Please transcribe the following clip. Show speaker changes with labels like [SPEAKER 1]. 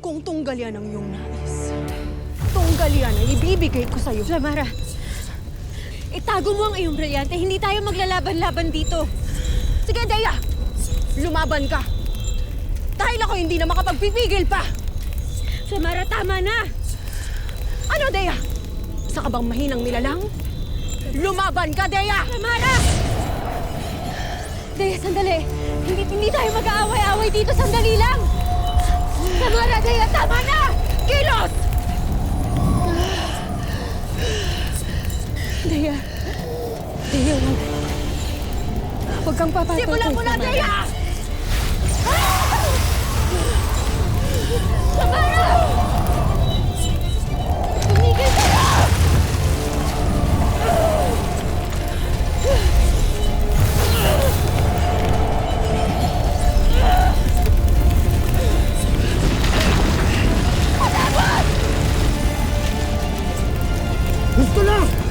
[SPEAKER 1] kung tunggal yan ang iyong nais, tunggal yan ay ibibigay ko sa'yo.
[SPEAKER 2] Flamara, itago mo ang iyong brilyante. Hindi tayo maglalaban-laban dito.
[SPEAKER 1] Sige, Dea! Lumaban ka! Dahil ako hindi na makapagpipigil pa!
[SPEAKER 2] Flamara, tama na!
[SPEAKER 1] Ano, Dea? Isa ka bang mahinang nilalang? Lumaban ka, Dea!
[SPEAKER 2] Flamara! Dea, sandali. Hindi tayo mag-aaway-aaway dito. Sandali lang! Flamara, Dea, tama na!
[SPEAKER 1] Kilos!
[SPEAKER 2] Dea. Dea, huwag kang papatay.
[SPEAKER 1] Simulan mo na, Dea!
[SPEAKER 2] Flamara! Tumigil ka na!
[SPEAKER 3] Gusto na!